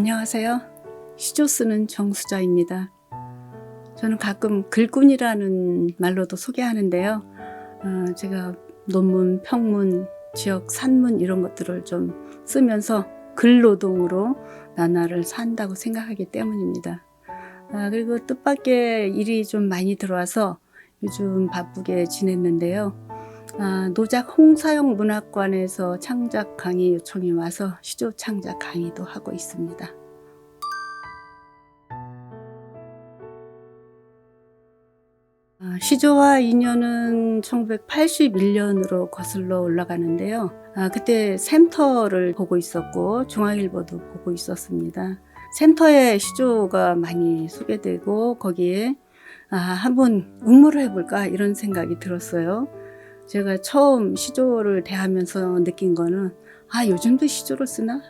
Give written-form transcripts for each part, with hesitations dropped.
안녕하세요. 시조 쓰는 정수자입니다. 저는 가끔 글꾼이라는 말로도 소개하는데요. 제가 논문, 평문, 지역 산문 이런 것들을 좀 쓰면서 글노동으로 나날을 산다고 생각하기 때문입니다. 그리고 뜻밖의 일이 좀 많이 들어와서 요즘 바쁘게 지냈는데요. 노작 홍사용 문학관에서 창작 강의 요청이 와서 시조 창작 강의도 하고 있습니다. 시조와 인연은 1981년으로 거슬러 올라가는데요. 그때 샘터를 보고 있었고 중앙일보도 보고 있었습니다. 샘터에 시조가 많이 소개되고 거기에 한번 응모를 해볼까 이런 생각이 들었어요. 제가 처음 시조를 대하면서 느낀 거는 요즘도 시조를 쓰나?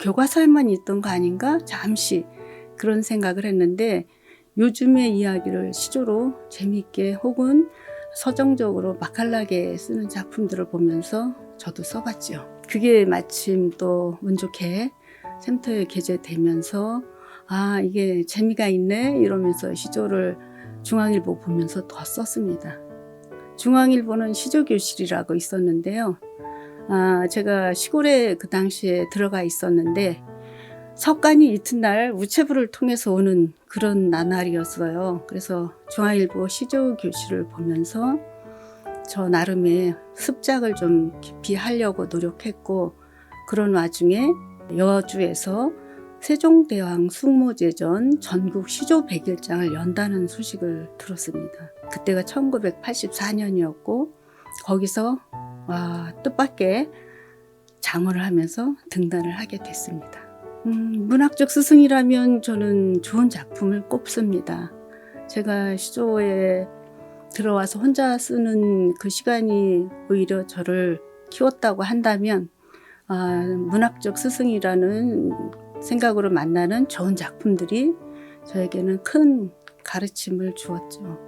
교과서에만 있던 거 아닌가? 잠시 그런 생각을 했는데 요즘의 이야기를 시조로 재미있게 혹은 서정적으로 맛깔나게 쓰는 작품들을 보면서 저도 써봤죠. 그게 마침 또 운 좋게 샘터에 게재되면서 이게 재미가 있네 이러면서 시조를 중앙일보 보면서 더 썼습니다. 중앙일보는 시조교실이라고 있었는데요. 제가 시골에 그 당시에 들어가 있었는데 석간이 이튿날 우체부를 통해서 오는 그런 나날이었어요. 그래서 중앙일보 시조교실을 보면서 저 나름의 습작을 좀 깊이 하려고 노력했고, 그런 와중에 여주에서 세종대왕 숙모제전 전국 시조 100일장을 연다는 소식을 들었습니다. 그때가 1984년이었고 거기서 뜻밖의 장원을 하면서 등단을 하게 됐습니다. 문학적 스승이라면 저는 좋은 작품을 꼽습니다. 제가 시조에 들어와서 혼자 쓰는 그 시간이 오히려 저를 키웠다고 한다면 문학적 스승이라는 생각으로 만나는 좋은 작품들이 저에게는 큰 가르침을 주었죠.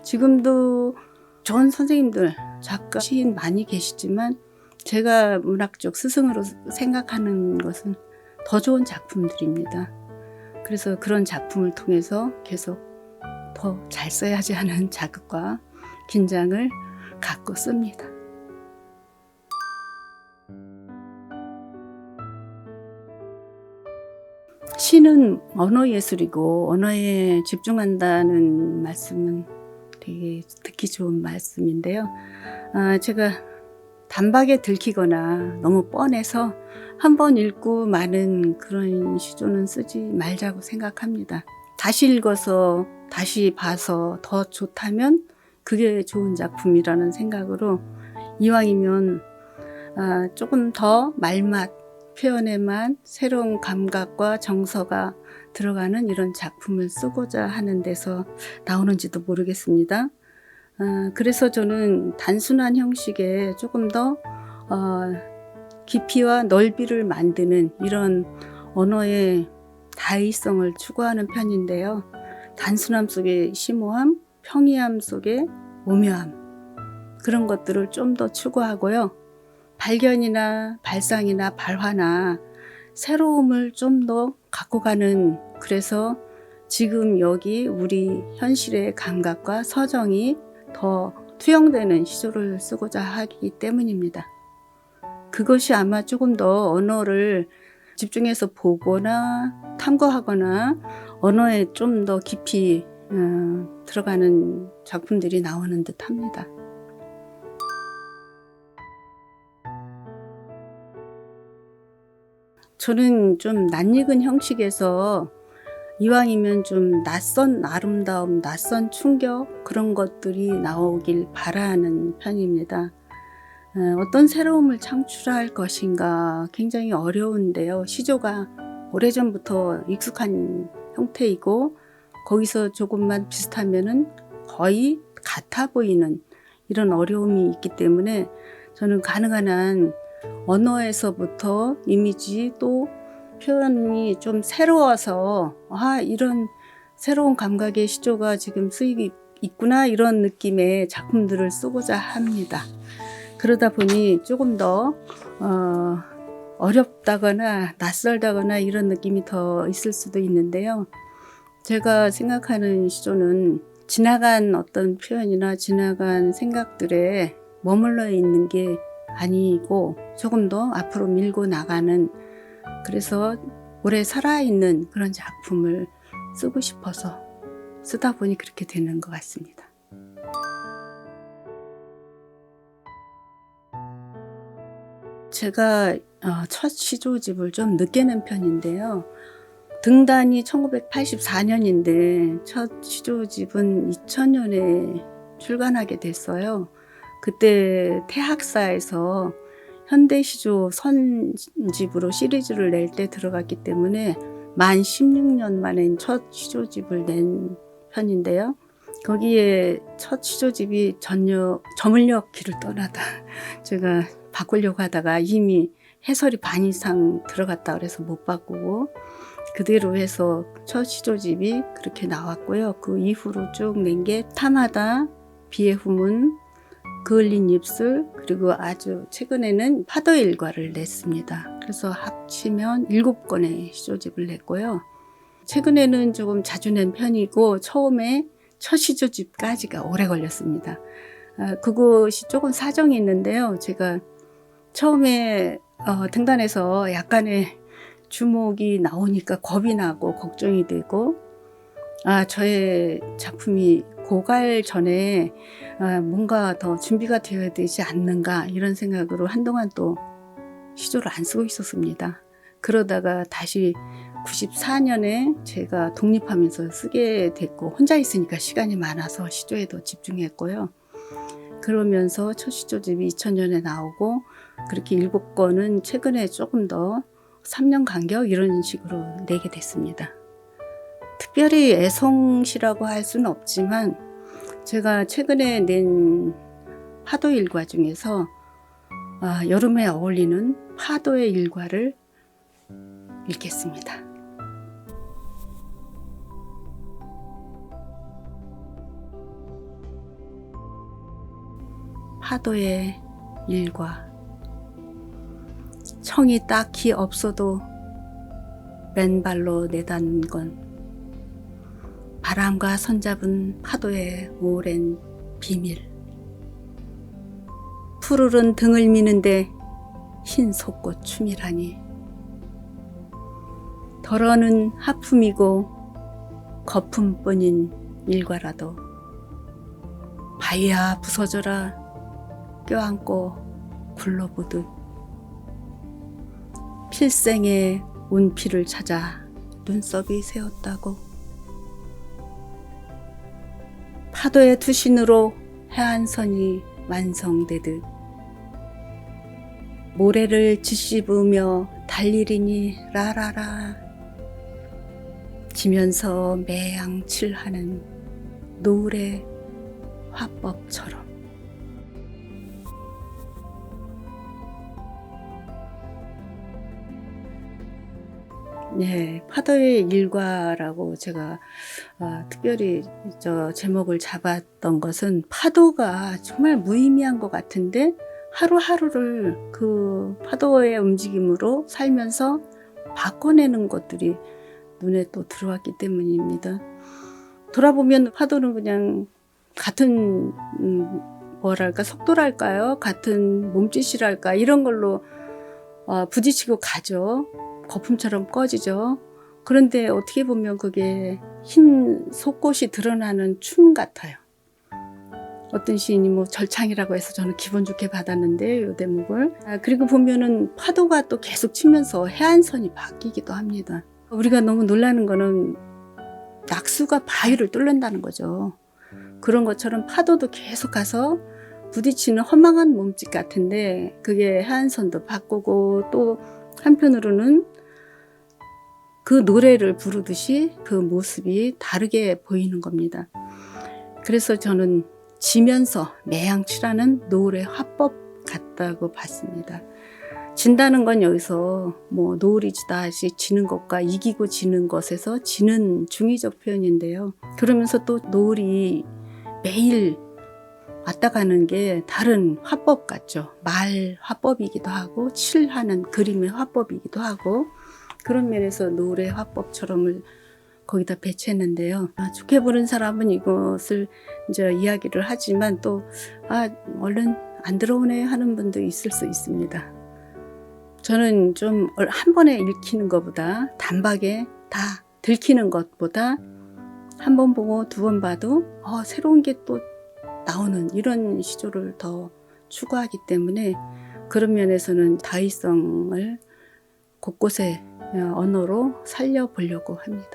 지금도 좋은 선생님들, 작가, 시인 많이 계시지만 제가 문학적 스승으로 생각하는 것은 더 좋은 작품들입니다. 그래서 그런 작품을 통해서 계속 더 잘 써야지 하는 자극과 긴장을 갖고 씁니다. 시는 언어예술이고 언어에 집중한다는 말씀은 되게 듣기 좋은 말씀인데요. 제가 단박에 들키거나 너무 뻔해서 한번 읽고 마는 그런 시조는 쓰지 말자고 생각합니다. 다시 읽어서 다시 봐서 더 좋다면 그게 좋은 작품이라는 생각으로 이왕이면 조금 더 말맛, 표현의 맛, 새로운 감각과 정서가 들어가는 이런 작품을 쓰고자 하는 데서 나오는지도 모르겠습니다. 그래서 저는 단순한 형식에 조금 더 깊이와 넓이를 만드는 이런 언어의 다의성을 추구하는 편인데요. 단순함 속에 심오함, 평이함 속에 오묘함, 그런 것들을 좀 더 추구하고요. 발견이나 발상이나 발화나 새로움을 좀 더 갖고 가는, 그래서 지금 여기 우리 현실의 감각과 서정이 더 투영되는 시조를 쓰고자 하기 때문입니다. 그것이 아마 조금 더 언어를 집중해서 보거나 탐구하거나 언어에 좀 더 깊이 들어가는 작품들이 나오는 듯 합니다. 저는 좀 낯익은 형식에서 이왕이면 좀 낯선 아름다움, 낯선 충격, 그런 것들이 나오길 바라는 편입니다. 어떤 새로움을 창출할 것인가 굉장히 어려운데요. 시조가 오래전부터 익숙한 형태이고 거기서 조금만 비슷하면은 거의 같아 보이는 이런 어려움이 있기 때문에 저는 가능한 한 언어에서부터 이미지 또 표현이 좀 새로워서 이런 새로운 감각의 시조가 지금 쓰이고 있구나, 이런 느낌의 작품들을 쓰고자 합니다. 그러다 보니 조금 더 어렵다거나 낯설다거나 이런 느낌이 더 있을 수도 있는데요. 제가 생각하는 시조는 지나간 어떤 표현이나 지나간 생각들에 머물러 있는 게 아니고 조금 더 앞으로 밀고 나가는, 그래서 오래 살아있는 그런 작품을 쓰고 싶어서 쓰다 보니 그렇게 되는 것 같습니다. 제가 첫 시조집을 좀 늦게 낸 편인데요. 등단이 1984년인데 첫 시조집은 2000년에 출간하게 됐어요. 그때 태학사에서 현대시조 선집으로 시리즈를 낼 때 들어갔기 때문에 만 16년 만에 첫 시조집을 낸 편인데요. 거기에 첫 시조집이 저물녘 길을 떠나다 제가 바꾸려고 하다가 이미 해설이 반 이상 들어갔다 그래서 못 바꾸고 그대로 해서 첫 시조집이 그렇게 나왔고요. 그 이후로 쭉 낸 게 타마다, 비의 후문, 그을린 입술, 그리고 아주 최근에는 파도의 일과를 냈습니다. 그래서 합치면 7권의 시조집을 냈고요. 최근에는 조금 자주 낸 편이고 처음에 첫 시조집까지가 오래 걸렸습니다. 그것이 조금 사정이 있는데요. 제가 처음에 등단해서 약간의 주목이 나오니까 겁이 나고 걱정이 되고, 저의 작품이 고갈 전에 뭔가 더 준비가 되어야 되지 않는가 이런 생각으로 한동안 또 시조를 안 쓰고 있었습니다. 그러다가 다시 94년에 제가 독립하면서 쓰게 됐고, 혼자 있으니까 시간이 많아서 시조에 더 집중했고요. 그러면서 첫 시조집이 2000년에 나오고, 그렇게 7권은 최근에 조금 더 3년 간격 이런 식으로 내게 됐습니다. 특별히 애송시라고 할 수는 없지만 제가 최근에 낸 파도의 일과 중에서 여름에 어울리는 파도의 일과를 읽겠습니다. 파도의 일과. 청이 딱히 없어도 맨발로 내닫는 건 바람과 손잡은 파도의 오랜 비밀. 푸르른 등을 미는데 흰 속꽃 춤이라니. 덜어는 하품이고 거품뿐인 일과라도 바위야 부서져라 껴안고 굴러보듯 필생의 운피를 찾아 눈썹이 새었다고. 파도의 투신으로 해안선이 완성되듯 모래를 짓씹으며 달리리니 라라라 지면서 매양칠하는 노을의 화법처럼. 네, 파도의 일과라고 제가 특별히 제목을 잡았던 것은 파도가 정말 무의미한 것 같은데 하루하루를 그 파도의 움직임으로 살면서 바꿔내는 것들이 눈에 또 들어왔기 때문입니다. 돌아보면 파도는 그냥 같은 뭐랄까 속도랄까요? 같은 몸짓이랄까 이런 걸로 부딪히고 가죠. 거품처럼 꺼지죠. 그런데 어떻게 보면 그게 흰 속꽃이 드러나는 춤 같아요. 어떤 시인이 뭐 절창이라고 해서 저는 기분 좋게 받았는데 이 대목을. 그리고 보면은 파도가 또 계속 치면서 해안선이 바뀌기도 합니다. 우리가 너무 놀라는 거는 낙수가 바위를 뚫는다는 거죠. 그런 것처럼 파도도 계속 가서 부딪히는 허망한 몸짓 같은데 그게 해안선도 바꾸고 또 한편으로는 그 노래를 부르듯이 그 모습이 다르게 보이는 겁니다. 그래서 저는 지면서 매양치라는 노을의 화법 같다고 봤습니다. 진다는 건 여기서 뭐 노을이 지다시 지는 것과 이기고 지는 것에서 지는 중의적 표현인데요. 그러면서 또 노을이 매일 왔다 가는 게 다른 화법 같죠. 말 화법이기도 하고 칠하는 그림의 화법이기도 하고 그런 면에서 노래 화법처럼을 거기다 배치했는데요. 좋게 보는 사람은 이것을 이제 이야기를 하지만 또 얼른 안 들어오네 하는 분도 있을 수 있습니다. 저는 좀 한 번에 읽히는 것보다 단박에 다 들키는 것보다 한 번 보고 두 번 봐도 새로운 게 또 나오는 이런 시조를 더 추구하기 때문에 그런 면에서는 다의성을 곳곳에 언어로 살려보려고 합니다.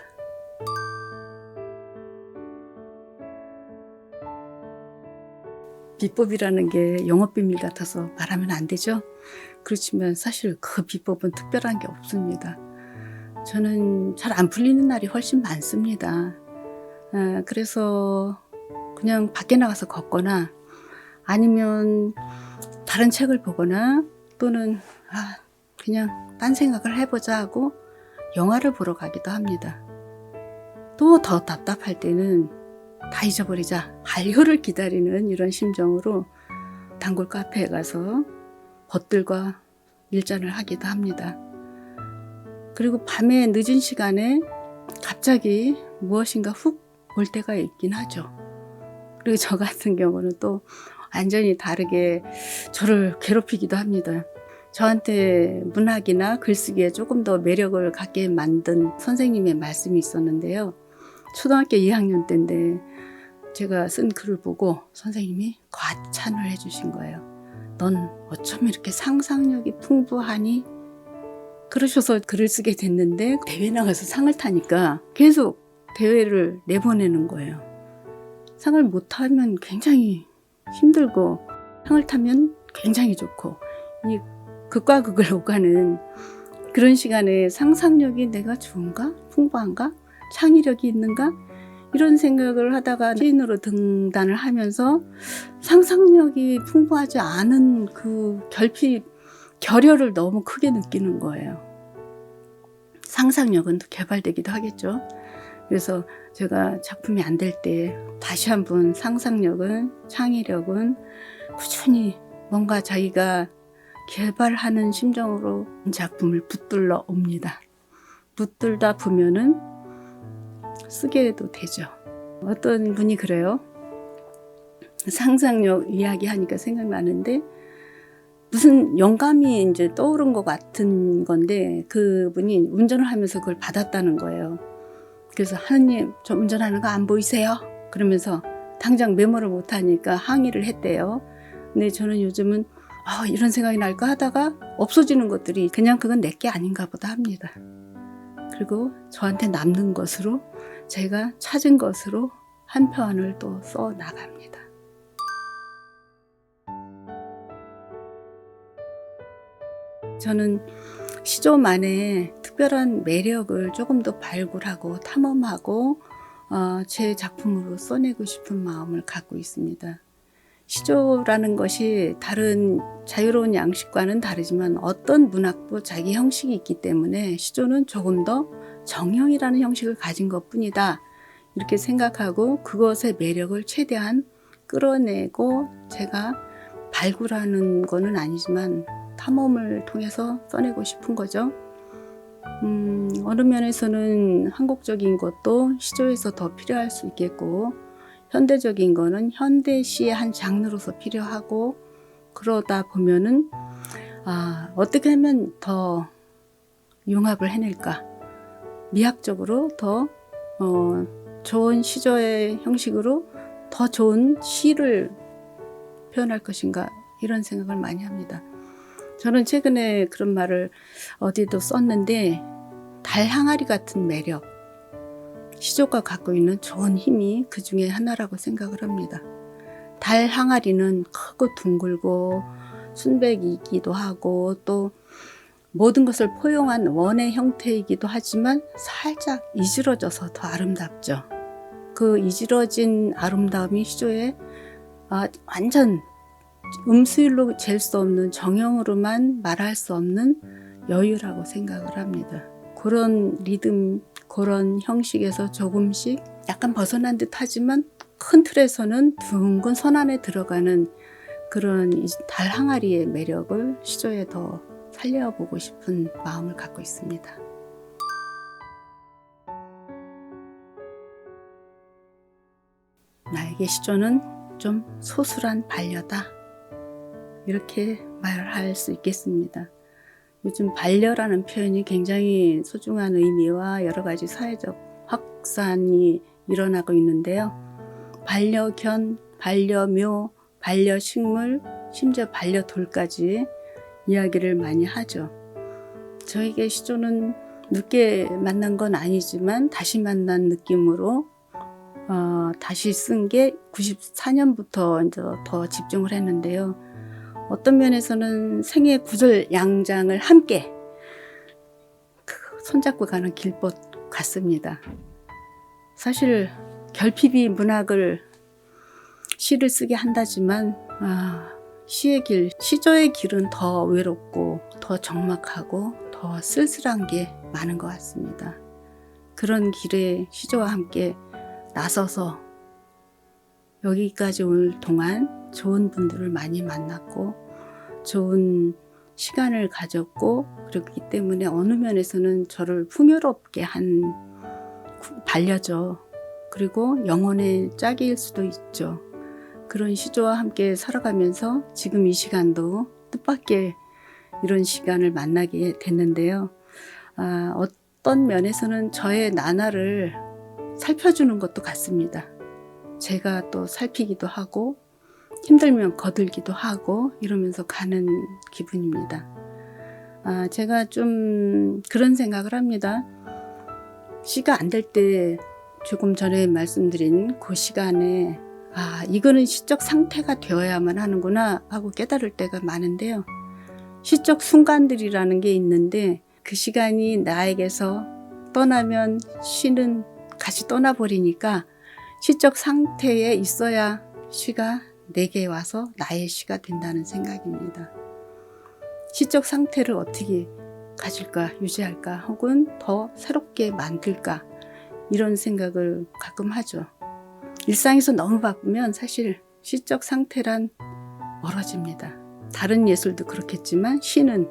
비법이라는 게 영업비밀 같아서 말하면 안 되죠. 그렇지만 사실 그 비법은 특별한 게 없습니다. 저는 잘 안 풀리는 날이 훨씬 많습니다. 그래서 그냥 밖에 나가서 걷거나 아니면 다른 책을 보거나 또는 그냥 딴 생각을 해보자 하고 영화를 보러 가기도 합니다. 또 더 답답할 때는 다 잊어버리자 반려를 기다리는 이런 심정으로 단골 카페에 가서 벗들과 일잔을 하기도 합니다. 그리고 밤에 늦은 시간에 갑자기 무엇인가 훅 올 때가 있긴 하죠. 그리고 저 같은 경우는 또 완전히 다르게 저를 괴롭히기도 합니다. 저한테 문학이나 글쓰기에 조금 더 매력을 갖게 만든 선생님의 말씀이 있었는데요. 초등학교 2학년 때인데 제가 쓴 글을 보고 선생님이 과찬을 해주신 거예요. 넌 어쩜 이렇게 상상력이 풍부하니? 그러셔서 글을 쓰게 됐는데 대회 나가서 상을 타니까 계속 대회를 내보내는 거예요. 상을 못 타면 굉장히 힘들고 상을 타면 굉장히 좋고 이 극과 극을 오가는 그런 시간에 상상력이 내가 좋은가? 풍부한가? 창의력이 있는가? 이런 생각을 하다가 시인으로 등단을 하면서 상상력이 풍부하지 않은 그 결여를 너무 크게 느끼는 거예요. 상상력은 또 개발되기도 하겠죠. 그래서 제가 작품이 안 될 때 다시 한번 상상력은 창의력은 꾸준히 뭔가 자기가 개발하는 심정으로 작품을 붙들러 옵니다. 붙들다 보면은 쓰게도 되죠. 어떤 분이 그래요. 상상력 이야기하니까 생각나는데 무슨 영감이 이제 떠오른 것 같은 건데 그분이 운전을 하면서 그걸 받았다는 거예요. 그래서 하느님 저 운전하는 거 안 보이세요? 그러면서 당장 메모를 못하니까 항의를 했대요. 근데 저는 요즘은 이런 생각이 날까 하다가 없어지는 것들이 그냥 그건 내게 아닌가 보다 합니다. 그리고 저한테 남는 것으로 제가 찾은 것으로 한 편을 또 써 나갑니다. 저는 시조만의 특별한 매력을 조금 더 발굴하고 탐험하고 제 작품으로 써내고 싶은 마음을 갖고 있습니다. 시조라는 것이 다른 자유로운 양식과는 다르지만 어떤 문학도 자기 형식이 있기 때문에 시조는 조금 더 정형이라는 형식을 가진 것뿐이다. 이렇게 생각하고 그것의 매력을 최대한 끌어내고 제가 발굴하는 거는 아니지만 탐험을 통해서 써내고 싶은 거죠. 어느 면에서는 한국적인 것도 시조에서 더 필요할 수 있겠고 현대적인 거는 현대시의 한 장르로서 필요하고 그러다 보면은 어떻게 하면 더 융합을 해낼까 미학적으로 더 좋은 시조의 형식으로 더 좋은 시를 표현할 것인가 이런 생각을 많이 합니다. 저는 최근에 그런 말을 어디도 썼는데 달 항아리 같은 매력 시조가 갖고 있는 좋은 힘이 그 중에 하나라고 생각을 합니다. 달 항아리는 크고 둥글고 순백이기도 하고 또 모든 것을 포용한 원의 형태이기도 하지만 살짝 이지러져서 더 아름답죠. 그 이지러진 아름다움이 시조의 완전 음수일로 잴 수 없는 정형으로만 말할 수 없는 여유라고 생각을 합니다. 그런 리듬, 그런 형식에서 조금씩 약간 벗어난 듯 하지만 큰 틀에서는 둥근 선 안에 들어가는 그런 이 달 항아리의 매력을 시조에 더 살려보고 싶은 마음을 갖고 있습니다. 나에게 시조는 좀 소술한 반려다, 이렇게 말할 수 있겠습니다. 요즘 반려라는 표현이 굉장히 소중한 의미와 여러 가지 사회적 확산이 일어나고 있는데요. 반려견, 반려묘, 반려식물, 심지어 반려돌까지 이야기를 많이 하죠. 저에게 시조는 늦게 만난 건 아니지만 다시 만난 느낌으로 다시 쓴 게 94년부터 이제 더 집중을 했는데요. 어떤 면에서는 생애 구절 양장을 함께 손잡고 가는 길벗 같습니다. 사실 결핍이 문학을 시를 쓰게 한다지만 시의 길, 시조의 길은 더 외롭고 더 적막하고 더 쓸쓸한 게 많은 것 같습니다. 그런 길에 시조와 함께 나서서 여기까지 올 동안 좋은 분들을 많이 만났고 좋은 시간을 가졌고, 그렇기 때문에 어느 면에서는 저를 풍요롭게 한 반려죠. 그리고 영혼의 짝일 수도 있죠. 그런 시조와 함께 살아가면서 지금 이 시간도 뜻밖의 이런 시간을 만나게 됐는데요. 어떤 면에서는 저의 나날을 살펴주는 것도 같습니다. 제가 또 살피기도 하고 힘들면 거들기도 하고 이러면서 가는 기분입니다. 제가 좀 그런 생각을 합니다. 시가 안 될 때 조금 전에 말씀드린 그 시간에 이거는 시적 상태가 되어야만 하는구나 하고 깨달을 때가 많은데요. 시적 순간들이라는 게 있는데 그 시간이 나에게서 떠나면 시는 같이 떠나버리니까 시적 상태에 있어야 시가 내게 와서 나의 시가 된다는 생각입니다. 시적 상태를 어떻게 가질까, 유지할까, 혹은 더 새롭게 만들까, 이런 생각을 가끔 하죠. 일상에서 너무 바쁘면 사실 시적 상태란 멀어집니다. 다른 예술도 그렇겠지만 시는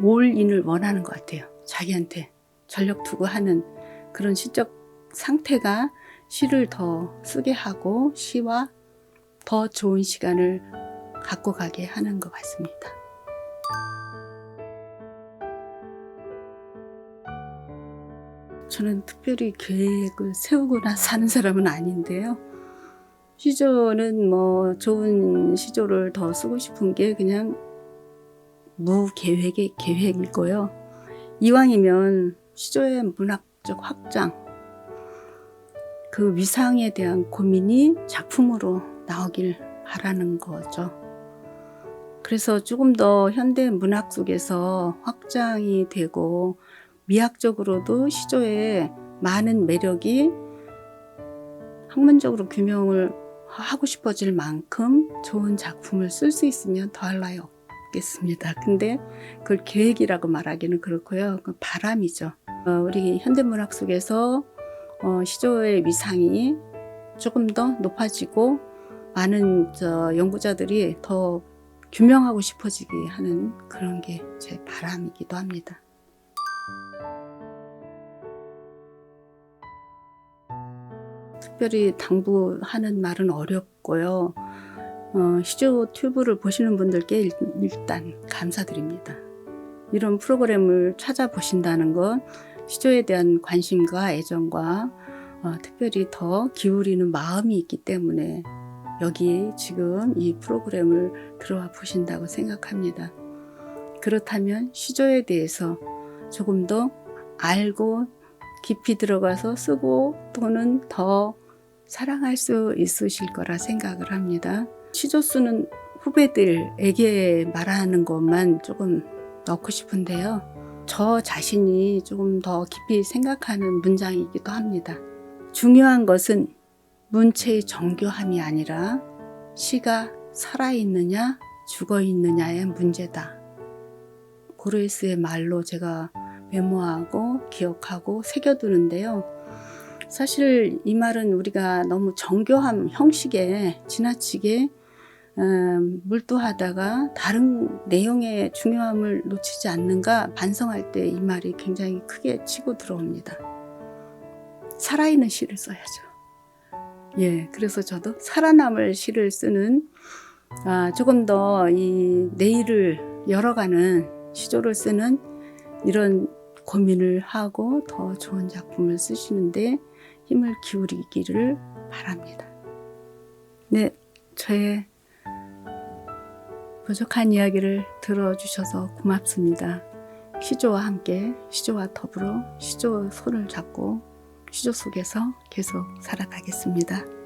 올인을 원하는 것 같아요. 자기한테 전력 두고 하는 그런 시적 상태가 시를 더 쓰게 하고 시와 더 좋은 시간을 갖고 가게 하는 것 같습니다. 저는 특별히 계획을 세우거나 사는 사람은 아닌데요. 시조는 좋은 시조를 더 쓰고 싶은 게 그냥 무계획의 계획이고요. 이왕이면 시조의 문학적 확장, 그 위상에 대한 고민이 작품으로 나오길 바라는 거죠. 그래서 조금 더 현대 문학 속에서 확장이 되고 미학적으로도 시조의 많은 매력이 학문적으로 규명을 하고 싶어질 만큼 좋은 작품을 쓸 수 있으면 더할 나위 없겠습니다. 근데 그걸 계획이라고 말하기는 그렇고요. 그 바람이죠. 우리 현대문학 속에서 시조의 위상이 조금 더 높아지고 많은 연구자들이 더 규명하고 싶어지게 하는 그런 게 제 바람이기도 합니다. 특별히 당부하는 말은 어렵고요. 시조 튜브를 보시는 분들께 일단 감사드립니다. 이런 프로그램을 찾아보신다는 건 시조에 대한 관심과 애정과 특별히 더 기울이는 마음이 있기 때문에 여기 지금 이 프로그램을 들어와 보신다고 생각합니다. 그렇다면 시조에 대해서 조금 더 알고 깊이 들어가서 쓰고 또는 더 사랑할 수 있으실 거라 생각을 합니다. 시조 쓰는 후배들에게 말하는 것만 조금 넣고 싶은데요. 저 자신이 조금 더 깊이 생각하는 문장이기도 합니다. 중요한 것은 문체의 정교함이 아니라 시가 살아있느냐 죽어있느냐의 문제다. 고르헤스의 말로 제가 메모하고 기억하고 새겨두는데요. 사실 이 말은 우리가 너무 정교함 형식에 지나치게 몰두하다가 다른 내용의 중요함을 놓치지 않는가 반성할 때 이 말이 굉장히 크게 치고 들어옵니다. 살아있는 시를 써야죠. 예, 그래서 저도 살아남을 시를 쓰는 조금 더 이 내일을 열어가는 시조를 쓰는 이런 고민을 하고 더 좋은 작품을 쓰시는데 힘을 기울이기를 바랍니다. 네, 저의 부족한 이야기를 들어주셔서 고맙습니다. 시조와 함께, 시조와 더불어 시조 손을 잡고 시조 속에서 계속 살아가겠습니다.